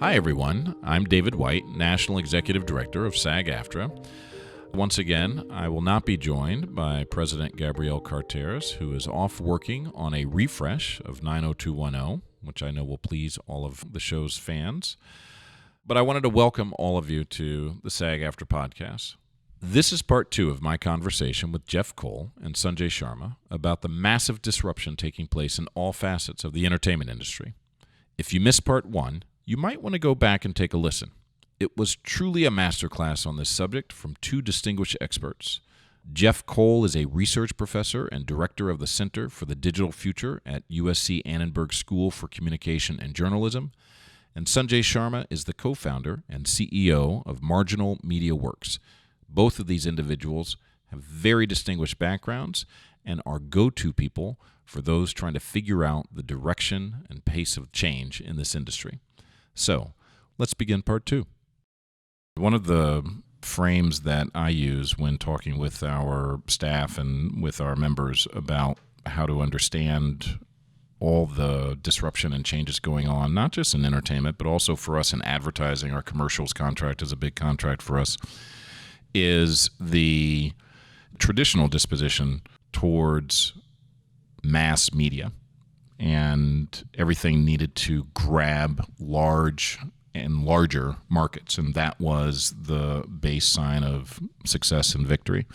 Hi, everyone. I'm David White, National Executive Director of SAG-AFTRA. Once again, I will not be joined by President Gabrielle Carteris, who is off working on a refresh of 90210, which I know will please all of the show's fans. But I wanted to welcome all of you to the SAG-AFTRA podcast. This is part 2 of my conversation with Jeff Cole and Sanjay Sharma about the massive disruption taking place in all facets of the entertainment industry. If you missed part 1, you might want to go back and take a listen. It was truly a masterclass on this subject from 2 distinguished experts. Jeff Cole is a research professor and director of the Center for the Digital Future at USC Annenberg School for Communication and Journalism, and Sanjay Sharma is the co-founder and CEO of Marginal Media Works. Both of these individuals have very distinguished backgrounds and are go-to people for those trying to figure out the direction and pace of change in this industry. So, let's begin part 2. One of the frames that I use when talking with our staff and with our members about how to understand all the disruption and changes going on, not just in entertainment, but also for us in advertising. Our commercials contract is a big contract for us, is the traditional disposition towards mass media and everything needed to grab large and larger markets, and that was the base sign of success and victory.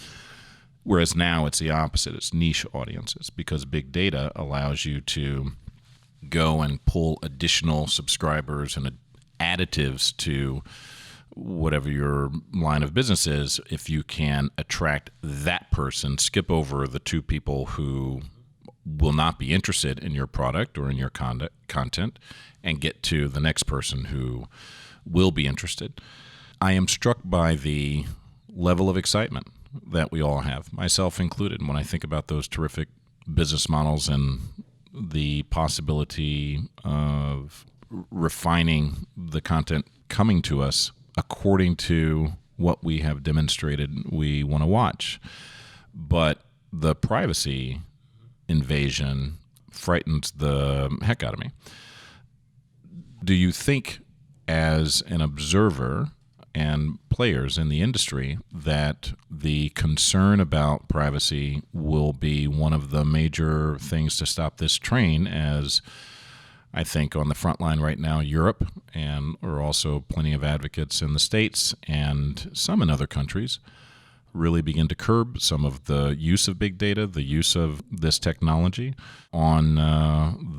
Whereas now it's the opposite. It's niche audiences, because big data allows you to go and pull additional subscribers and additives to whatever your line of business is. If you can attract that person, skip over the 2 people who will not be interested in your product or in your content, and get to the next person who will be interested. I am struck by the level of excitement that we all have, myself included, when I think about those terrific business models and the possibility of refining the content coming to us according to what we have demonstrated we want to watch. But the privacy invasion frightens the heck out of me. Do you think, as an observer and players in the industry, that the concern about privacy will be one of the major things to stop this train, as I think on the front line right now, Europe, and are also plenty of advocates in the States and some in other countries, really begin to curb some of the use of big data, the use of this technology on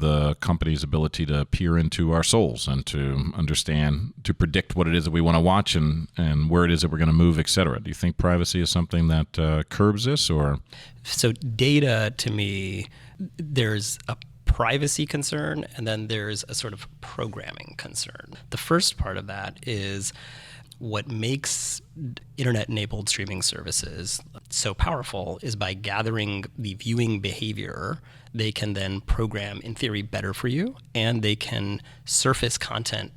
the company's ability to peer into our souls and to understand, to predict what it is that we want to watch and where it is that we're going to move, et cetera. Do you think privacy is something that curbs this? Or So data, to me, there's a privacy concern, and then there's a sort of programming concern. The first part of that is what makes internet-enabled streaming services so powerful is by gathering the viewing behavior, they can then program, in theory, better for you, and they can surface content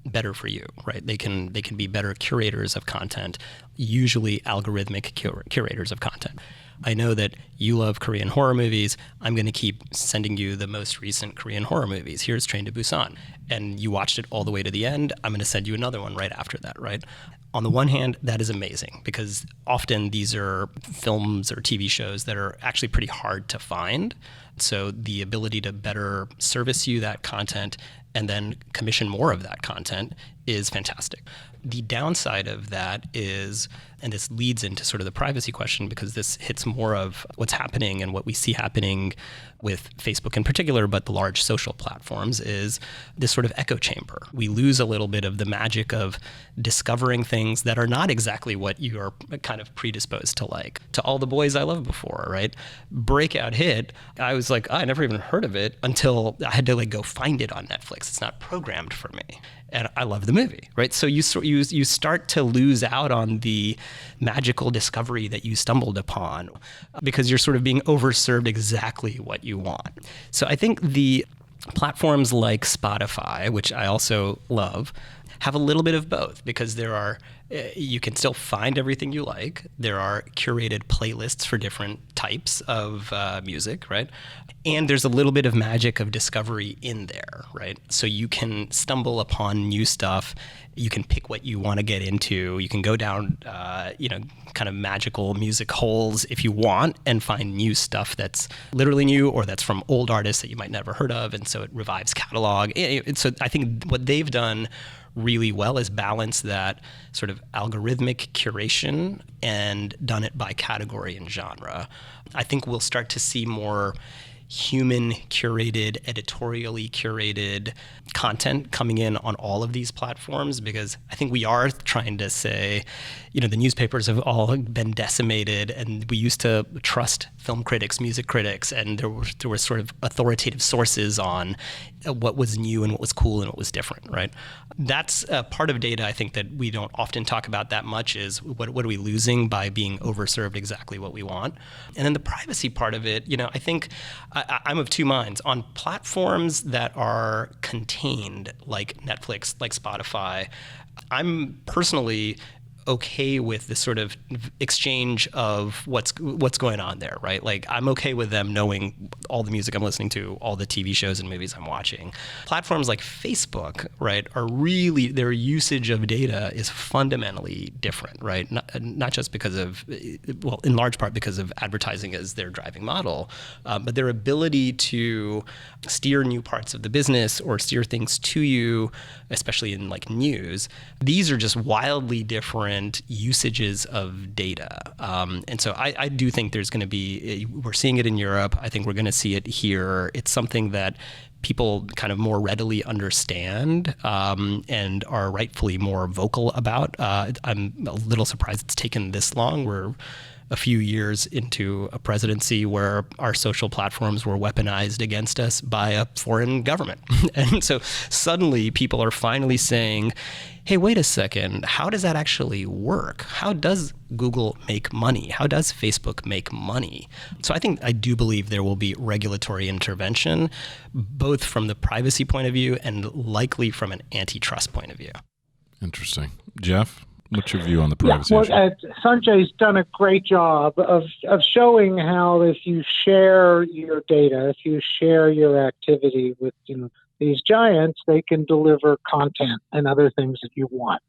better for you, right? They can be better curators of content, usually algorithmic curators of content. I know that you love Korean horror movies. I'm going to keep sending you the most recent Korean horror movies. Here's Train to Busan. And you watched it all the way to the end. I'm going to send you another one right after that, right? On the one hand, that is amazing, because often these are films or TV shows that are actually pretty hard to find. So the ability to better service you that content and then commission more of that content is fantastic. The downside of that is, and this leads into sort of the privacy question, because this hits more of what's happening and what we see happening with Facebook in particular, but the large social platforms, is this sort of echo chamber. We lose a little bit of the magic of discovering things that are not exactly what you are kind of predisposed to like. To All the Boys I Loved Before, right? Breakout hit. I was like, I never even heard of it until I had to like go find it on Netflix. It's not programmed for me. And I love the movie, right? So you start to lose out on the magical discovery that you stumbled upon because you're sort of being overserved exactly what you want. So I think the platforms like Spotify, which I also love, have a little bit of both, because you can still find everything you like. There are curated playlists for different types of music, right? And there's a little bit of magic of discovery in there, right? So you can stumble upon new stuff. You can pick what you want to get into. You can go down, kind of magical music holes if you want and find new stuff that's literally new or that's from old artists that you might never heard of. And so it revives catalog. And so I think what they've done really well is balance that sort of algorithmic curation and done it by category and genre. I think we'll start to see more human curated, editorially curated content coming in on all of these platforms, because I think we are trying to say, the newspapers have all been decimated, and we used to trust film critics, music critics, and there were sort of authoritative sources on what was new and what was cool and what was different, right? That's a part of data I think that we don't often talk about that much, is what are we losing by being overserved exactly what we want? And then the privacy part of it, I think I'm of two minds. On platforms that are contained, like Netflix, like Spotify, I'm personally okay with this sort of exchange of what's going on there, right? Like, I'm okay with them knowing all the music I'm listening to, all the TV shows and movies I'm watching. Platforms like Facebook, right, are really, their usage of data is fundamentally different, right? Not just because of, well, in large part because of advertising as their driving model, but their ability to steer new parts of the business or steer things to you, especially in like news. These are just wildly different usages of data. And so I do think there's going to be, we're seeing it in Europe. I think we're going to see it here. It's something that people kind of more readily understand and are rightfully more vocal about. I'm a little surprised it's taken this long. We're a few years into a presidency where our social platforms were weaponized against us by a foreign government. And so suddenly people are finally saying, hey, wait a second, how does that actually work? How does Google make money? How does Facebook make money? So I do believe there will be regulatory intervention, both from the privacy point of view and likely from an antitrust point of view. Interesting. Jeff? What's your view on the privacy issue? Sanjay's done a great job of showing how if you share your data, if you share your activity with these giants, they can deliver content and other things that you want.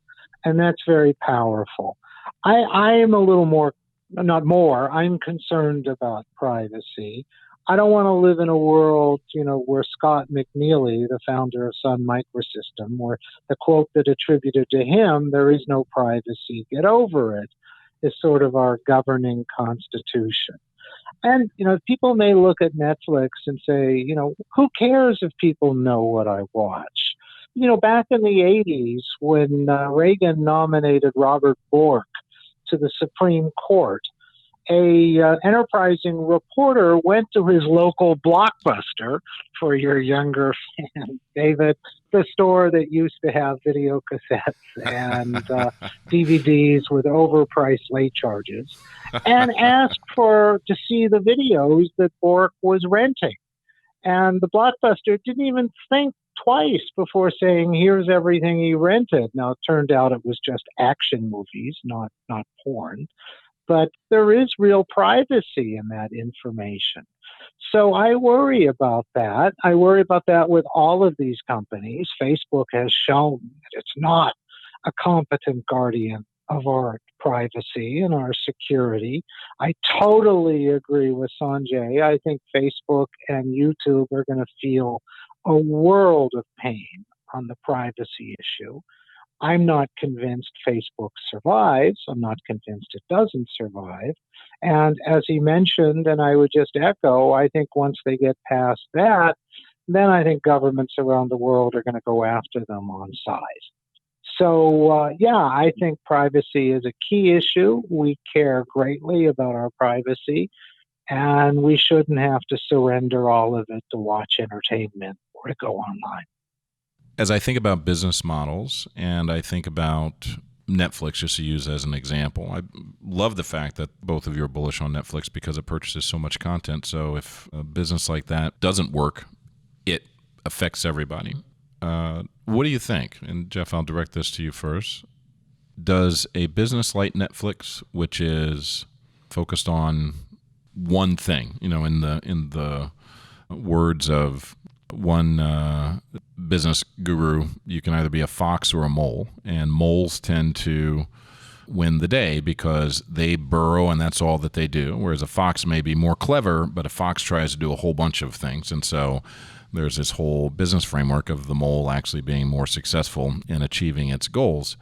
And that's very powerful. I am a little more, not more, I'm concerned about privacy. I don't want to live in a world, where Scott McNealy, the founder of Sun Microsystem, where the quote that attributed to him, "There is no privacy, get over it," is sort of our governing constitution. And, people may look at Netflix and say, who cares if people know what I watch? Back in the 80s, when Reagan nominated Robert Bork to the Supreme Court, a enterprising reporter went to his local Blockbuster, for your younger fans, David, the store that used to have video cassettes and DVDs with overpriced late charges, and asked to see the videos that Bork was renting. And the Blockbuster didn't even think twice before saying, here's everything he rented. Now, it turned out it was just action movies, not porn. But there is real privacy in that information. So I worry about that. I worry about that with all of these companies. Facebook has shown that it's not a competent guardian of our privacy and our security. I totally agree with Sanjay. I think Facebook and YouTube are going to feel a world of pain on the privacy issue. I'm not convinced Facebook survives. I'm not convinced it doesn't survive. And as he mentioned, and I would just echo, I think once they get past that, then I think governments around the world are going to go after them on size. So, I think privacy is a key issue. We care greatly about our privacy, and we shouldn't have to surrender all of it to watch entertainment or to go online. As I think about business models and I think about Netflix, just to use as an example, I love the fact that both of you are bullish on Netflix because it purchases so much content. So if a business like that doesn't work, it affects everybody. What do you think? And Jeff, I'll direct this to you first. Does a business like Netflix, which is focused on one thing, in the words of one business guru, you can either be a fox or a mole, and moles tend to win the day because they burrow and that's all that they do, whereas a fox may be more clever, but a fox tries to do a whole bunch of things. And so there's this whole business framework of the mole actually being more successful in achieving its goals.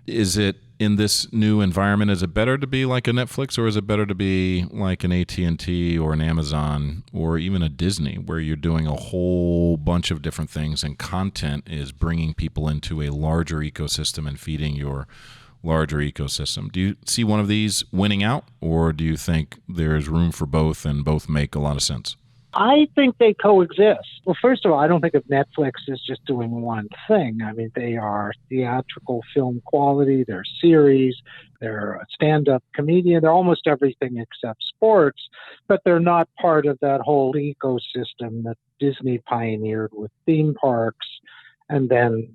Is it, in this new environment, is it better to be like a Netflix, or is it better to be like an AT&T or an Amazon or even a Disney, where you're doing a whole bunch of different things and content is bringing people into a larger ecosystem and feeding your larger ecosystem? Do you see one of these winning out, or do you think there's room for both and both make a lot of sense? I think they coexist. Well, first of all, I don't think of Netflix as just doing one thing. I mean, they are theatrical film quality, they're series, they're a stand-up comedian, they're almost everything except sports, but they're not part of that whole ecosystem that Disney pioneered with theme parks, and then,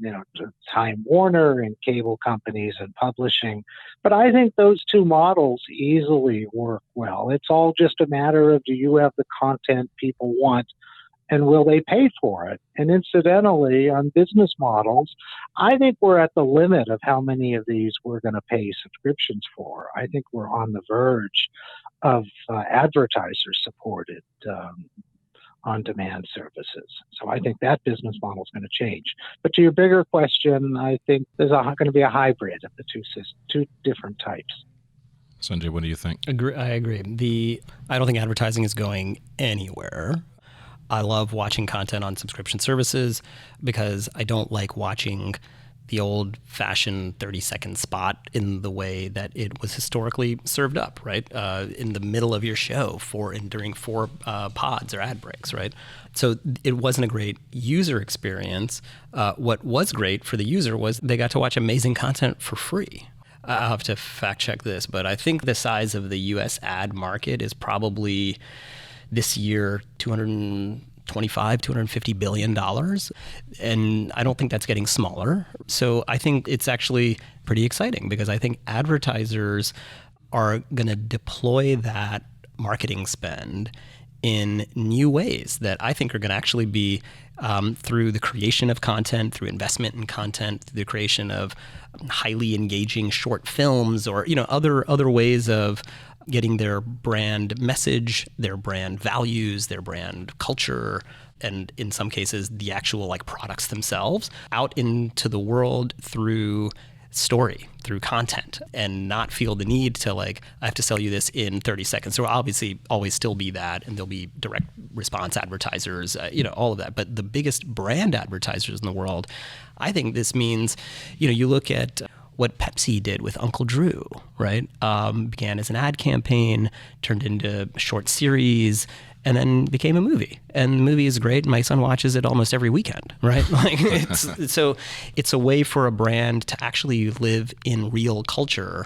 Time Warner and cable companies and publishing. But I think those two models easily work well. It's all just a matter of, do you have the content people want, and will they pay for it? And incidentally, on business models, I think we're at the limit of how many of these we're going to pay subscriptions for. I think we're on the verge of advertiser-supported on-demand services. So I think that business model is going to change. But to your bigger question, I think there's going to be a hybrid of the two different types. Sanjay, what do you think? I agree. I don't think advertising is going anywhere. I love watching content on subscription services because I don't like watching the old-fashioned 30-second spot in the way that it was historically served up, right? In the middle of your show during four pods or ad breaks, right? So it wasn't a great user experience. What was great for the user was they got to watch amazing content for free. I'll have to fact check this, but I think the size of the U.S. ad market is probably this year $250 billion. And I don't think that's getting smaller. So I think it's actually pretty exciting because I think advertisers are going to deploy that marketing spend in new ways that I think are going to actually be through the creation of content, through investment in content, through the creation of highly engaging short films, or other ways of getting their brand message, their brand values, their brand culture, and in some cases the actual products themselves out into the world through story, through content, and not feel the need to I have to sell you this in 30 seconds. So obviously always still be that, and there'll be direct response advertisers, all of that. But the biggest brand advertisers in the world, I think this means, you look at what Pepsi did with Uncle Drew, right? Began as an ad campaign, turned into a short series, and then became a movie. And the movie is great. My son watches it almost every weekend, right? So it's a way for a brand to actually live in real culture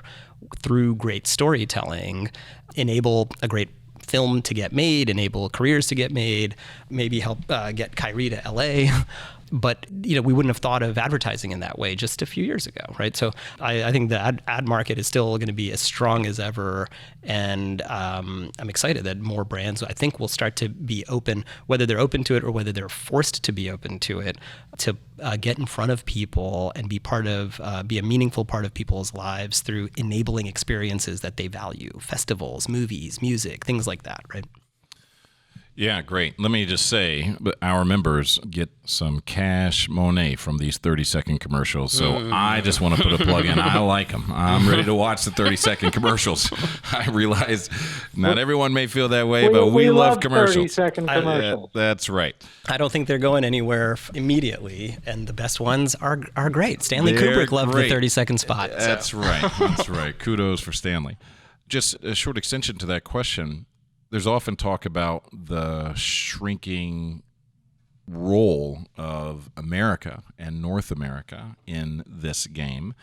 through great storytelling, enable a great film to get made, enable careers to get made, maybe help get Kyrie to LA. But we wouldn't have thought of advertising in that way just a few years ago, right? So I think the ad market is still going to be as strong as ever, and I'm excited that more brands, I think, will start to be open, whether they're open to it or whether they're forced to be open to it, to get in front of people and be a meaningful part of people's lives through enabling experiences that they value: festivals, movies, music, things like that, right? Yeah, great. Let me just say, our members get some cash money from these 30-second commercials. So I just want to put a plug in. I like them. I'm ready to watch the 30-second commercials. I realize not everyone may feel that way, but we love commercials. 30-second commercials. That's right. I don't think they're going anywhere immediately, and the best ones are great. Stanley Kubrick loved the 30-second spot. That's right. That's right. Kudos for Stanley. Just a short extension to that question. There's often talk about the shrinking role of America and North America in this game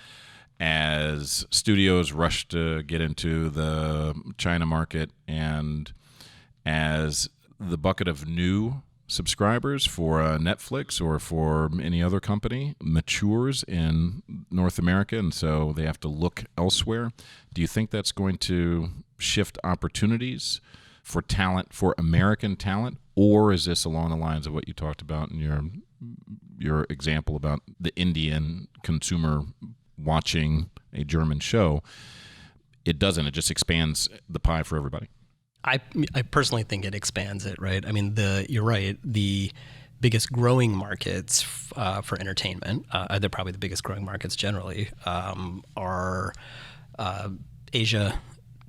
as studios rush to get into the China market, and as the bucket of new subscribers for Netflix or for any other company matures in North America, and so they have to look elsewhere. Do you think that's going to shift opportunities for talent, for American talent, Or is this along the lines of what you talked about in your example about the Indian consumer watching a German show? It doesn't. It just expands the pie for everybody. I personally think it expands it, right? I mean, you're right. The biggest growing markets for entertainment, they're probably the biggest growing markets generally, are Asia,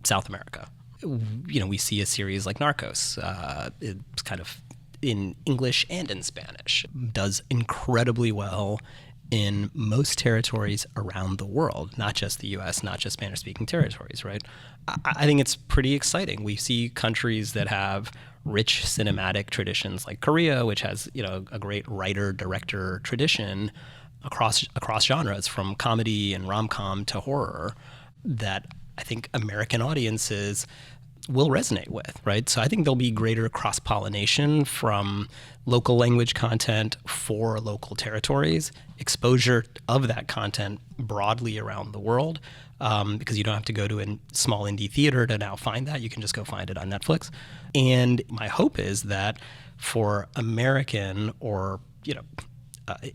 South America. We see a series like Narcos. It's kind of in English and in Spanish. Does incredibly well in most territories around the world, not just the U.S., not just Spanish-speaking territories, right? I think it's pretty exciting. We see countries that have rich cinematic traditions like Korea, which has a great writer-director tradition across genres, from comedy and rom-com to horror, that I think American audiences will resonate with, right? So I think there'll be greater cross-pollination from local language content for local territories, exposure of that content broadly around the world, because you don't have to go to a small indie theater to now find that. You can just go find it on Netflix. And my hope is that for American or,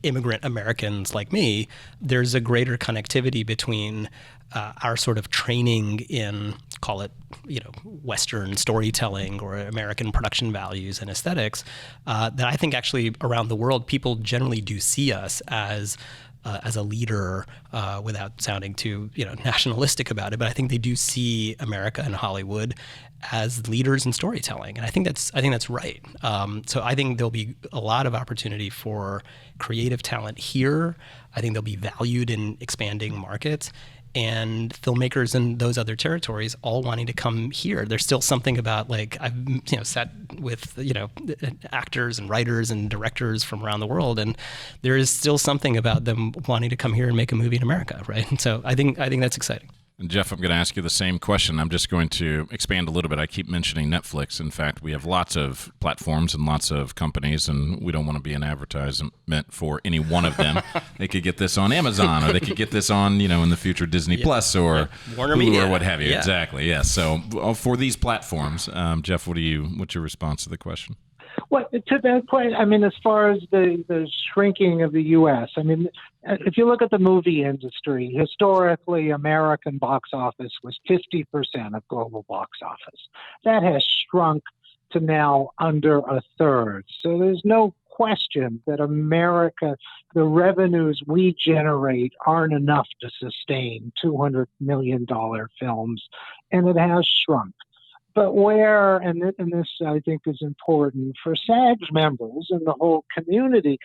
immigrant Americans like me, there's a greater connectivity between our sort of training in, call it, Western storytelling or American production values and aesthetics, that I think actually around the world, people generally do see us as a leader, without sounding too nationalistic about it, but I think they do see America and Hollywood as leaders in storytelling, and I think that's right. So I think there'll be a lot of opportunity for creative talent here. I think they'll be valued in expanding markets, and filmmakers in those other territories all wanting to come here. There's still something about, like, I've sat with actors and writers and directors from around the world, and there is still something about them wanting to come here and make a movie in America, right? And so I think that's exciting. And Jeff, I'm going to ask you the same question. I'm just going to expand a little bit. I keep mentioning Netflix. In fact, we have lots of platforms and lots of companies, and we don't want to be an advertisement for any one of them. They could get this on Amazon, or they could get this on, in the future, Disney Plus or Warner Hulu Media, or what have you. Yeah. Exactly. Yes. So for these platforms, Jeff, what's your response to the question? Well, to that point, I mean, as far as the shrinking of the U.S., I mean, if you look at the movie industry, historically, American box office was 50% of global box office. That has shrunk to now under a third. So there's no question that America, the revenues we generate aren't enough to sustain $200 million films, and it has shrunk. But where, and this I think is important for SAG's members and the whole community,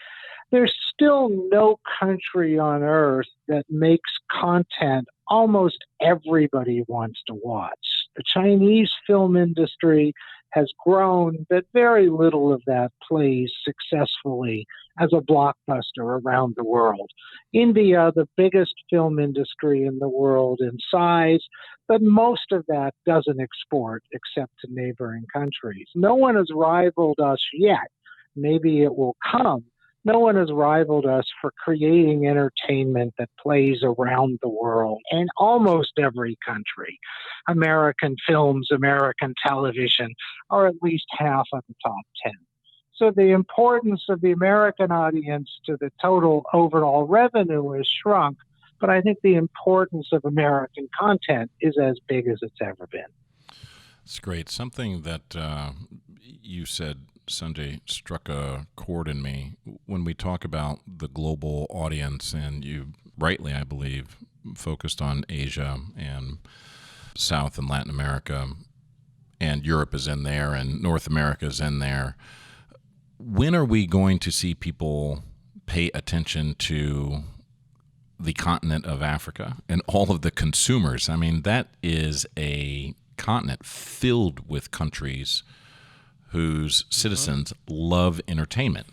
there's still no country on earth that makes content almost everybody wants to watch. The Chinese film industry has grown, but very little of that plays successfully as a blockbuster around the world. India, the biggest film industry in the world in size, but most of that doesn't export except to neighboring countries. No one has rivaled us yet. Maybe it will come. No one has rivaled us for creating entertainment that plays around the world in almost every country. American films, American television are at least half of the top 10. So the importance of the American audience to the total overall revenue has shrunk, but I think the importance of American content is as big as it's ever been. That's great. Something that you said, Sanjay, struck a chord in me when we talk about the global audience, and you rightly, I believe, focused on Asia and South and Latin America, and Europe is in there, and North America is in there. When are we going to see people pay attention to the continent of Africa and all of the consumers? I mean, that is a continent filled with countries whose citizens love entertainment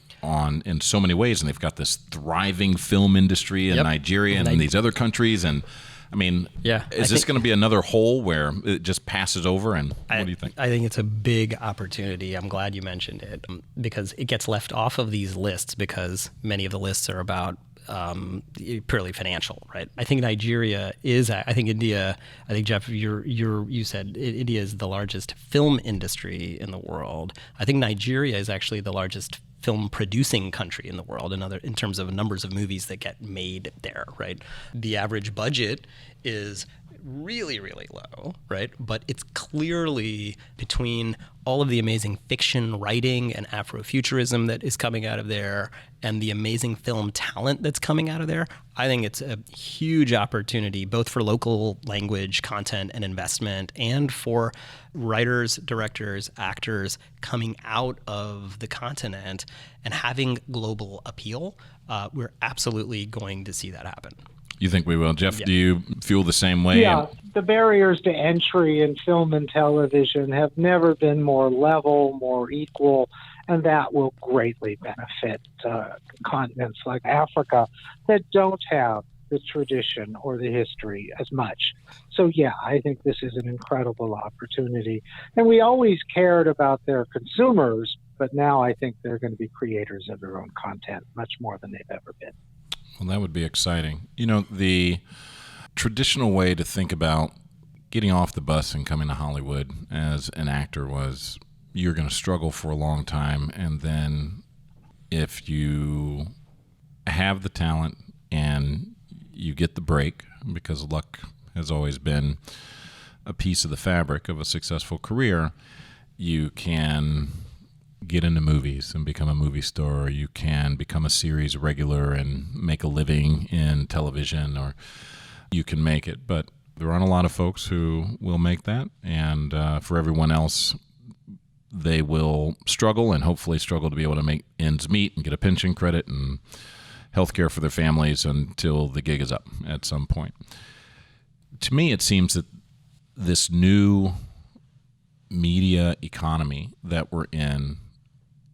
in so many ways, and they've got this thriving film industry in Nigeria and in these other countries. And I mean, is this going to be another hole where it just passes over? And what do you think? I think it's a big opportunity. I'm glad you mentioned it, because it gets left off of these lists because many of the lists are about purely financial, right? I think Nigeria is. I think India. I think Jeff, you said India is the largest film industry in the world. I think Nigeria is actually the largest film producing country in the world in terms of numbers of movies that get made there, right? The average budget is really, really low, right? But it's clearly, between all of the amazing fiction writing and Afrofuturism that is coming out of there and the amazing film talent that's coming out of there, I think it's a huge opportunity both for local language content and investment and for writers, directors, actors coming out of the continent and having global appeal. We're absolutely going to see that happen. You think we will? Jeff, do you feel the same way? Yeah, the barriers to entry in film and television have never been more level, more equal, and that will greatly benefit continents like Africa that don't have the tradition or the history as much. So, yeah, I think this is an incredible opportunity. And we always cared about their consumers, but now I think they're going to be creators of their own content much more than they've ever been. Well, that would be exciting. You know, the traditional way to think about getting off the bus and coming to Hollywood as an actor was you're going to struggle for a long time, and then if you have the talent and you get the break, because luck has always been a piece of the fabric of a successful career, you can get into movies and become a movie star, or you can become a series regular and make a living in television, or you can make it. But there aren't a lot of folks who will make that, and for everyone else, they will struggle and hopefully struggle to be able to make ends meet and get a pension credit and health care for their families until the gig is up at some point. To me, it seems that this new media economy that we're in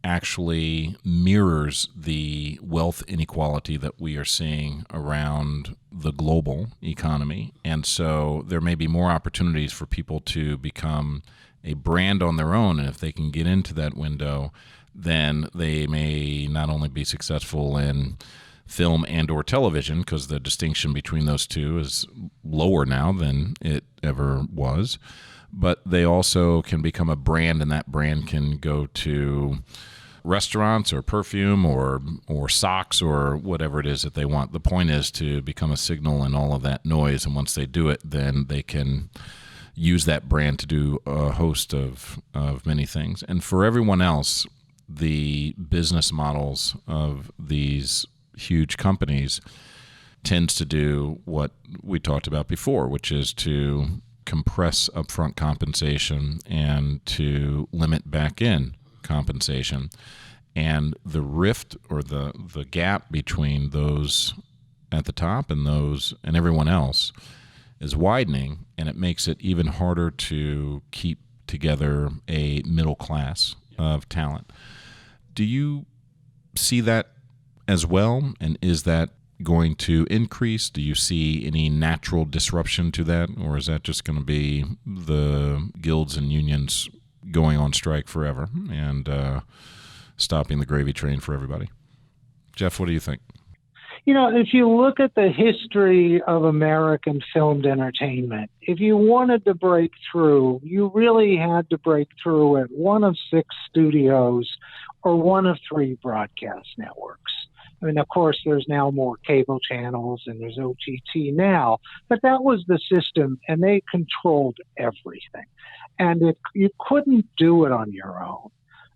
actually mirrors the wealth inequality that we are seeing around the global economy. And so there may be more opportunities for people to become a brand on their own. And if they can get into that window, then they may not only be successful in film and or television, because the distinction between those two is lower now than it ever was, but they also can become a brand, and that brand can go to restaurants or perfume or socks or whatever it is that they want. The point is to become a signal in all of that noise, and once they do it, then they can use that brand to do a host of many things. And for everyone else, the business models of these huge companies tends to do what we talked about before, which is to compress upfront compensation and to limit back-end compensation. And the rift or the gap between those at the top and those and everyone else is widening, and it makes it even harder to keep together a middle class of talent. Do you see that as well? And is that going to increase? Do you see any natural disruption to that? Or is that just going to be the guilds and unions going on strike forever and stopping the gravy train for everybody? Jeff, what do you think? You know, if you look at the history of American filmed entertainment, if you wanted to break through, you really had to break through at one of 6 studios or one of 3 broadcast networks. I mean, of course, there's now more cable channels and there's OTT now, but that was the system, and they controlled everything. And you couldn't do it on your own.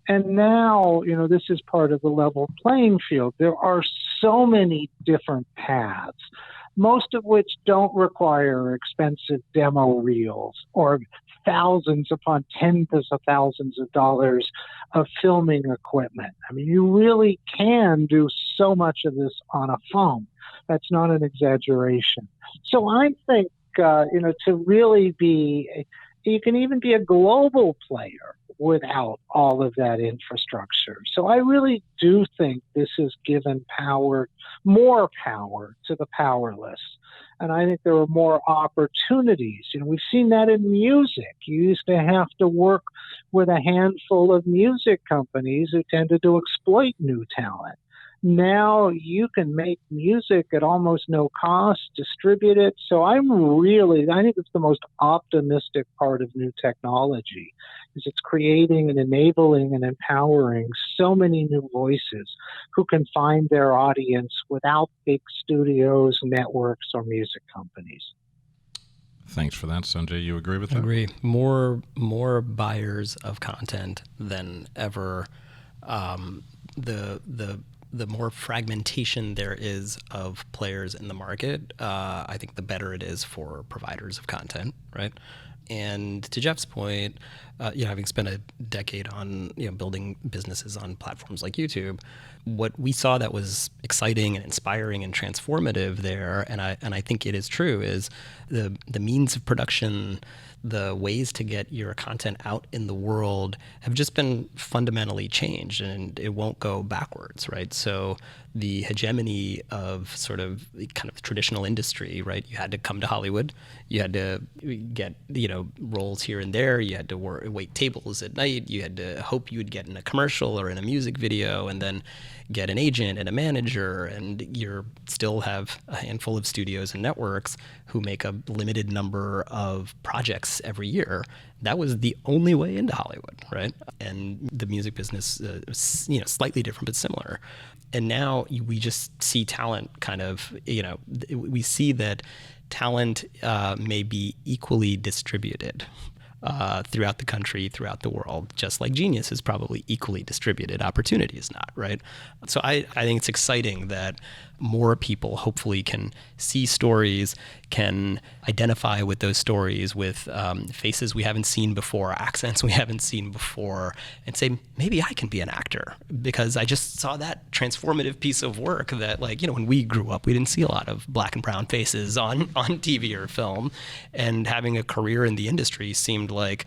And now, you know, this is part of the level playing field. There are so many different paths, most of which don't require expensive demo reels or thousands upon tens of thousands of dollars of filming equipment. I mean, you really can do so much of this on a phone. That's not an exaggeration. So I think, to really you can even be a global player without all of that infrastructure. So I really do think this has given more power to the powerless. And I think there are more opportunities. You know, we've seen that in music. You used to have to work with a handful of music companies who tended to exploit new talent. now you can make music at almost no cost, distribute it. So I think it's the most optimistic part of new technology, is it's creating and enabling and empowering so many new voices who can find their audience without big studios, networks, or music companies. Thanks for that, Sanjay. You agree with that? I agree. More buyers of content than ever. The more fragmentation there is of players in the market, I think the better it is for providers of content, right? And to Jeff's point, having spent a decade on building businesses on platforms like YouTube, what we saw that was exciting and inspiring and transformative there, and I think it is true, is the means of production, the ways to get your content out in the world have just been fundamentally changed, and it won't go backwards, right? So the hegemony of sort of the kind of traditional industry, right? You had to come to Hollywood, you had to get roles here and there, you had to wait tables at night, you had to hope you would get in a commercial or in a music video, and then get an agent and a manager, and you still have a handful of studios and networks who make a limited number of projects every year. That was the only way into Hollywood, right? And the music business, slightly different but similar. And now we just see talent kind of, we see that talent may be equally distributed throughout the country, throughout the world, just like genius is probably equally distributed. Opportunity is not, right? So I think it's exciting that more people hopefully can see stories, can identify with those stories, with faces we haven't seen before, accents we haven't seen before, and say, maybe I can be an actor because I just saw that transformative piece of work that, when we grew up, we didn't see a lot of black and brown faces on TV or film, and having a career in the industry seemed like,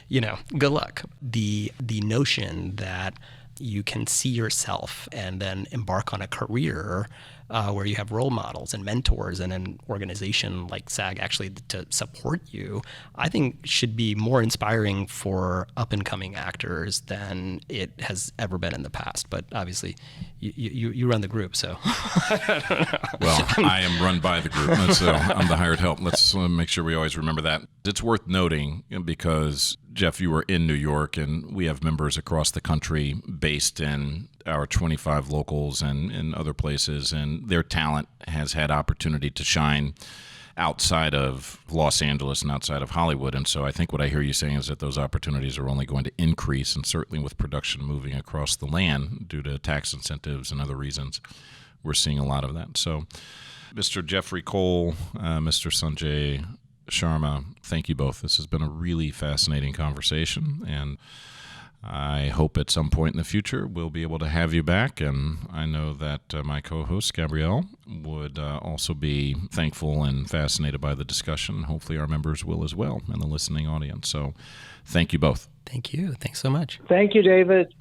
good luck. The notion that you can see yourself and then embark on a career where you have role models and mentors and an organization like SAG actually to support you, I think should be more inspiring for up-and-coming actors than it has ever been in the past. But obviously, you run the group, so. Well, I am run by the group, so I'm the hired help. Let's make sure we always remember that. It's worth noting because, Jeff, you were in New York, and we have members across the country based in our 25 locals and in other places, and their talent has had opportunity to shine outside of Los Angeles and outside of Hollywood. And so I think what I hear you saying is that those opportunities are only going to increase, and certainly with production moving across the land due to tax incentives and other reasons, we're seeing a lot of that. So Mr. Jeffrey Cole, Mr. Sanjay Sharma, thank you both. This has been a really fascinating conversation, and I hope at some point in the future we'll be able to have you back, and I know that my co-host Gabrielle would also be thankful and fascinated by the discussion. Hopefully our members will as well, and the listening audience. So thank you both. Thank you. Thanks so much. Thank you, David.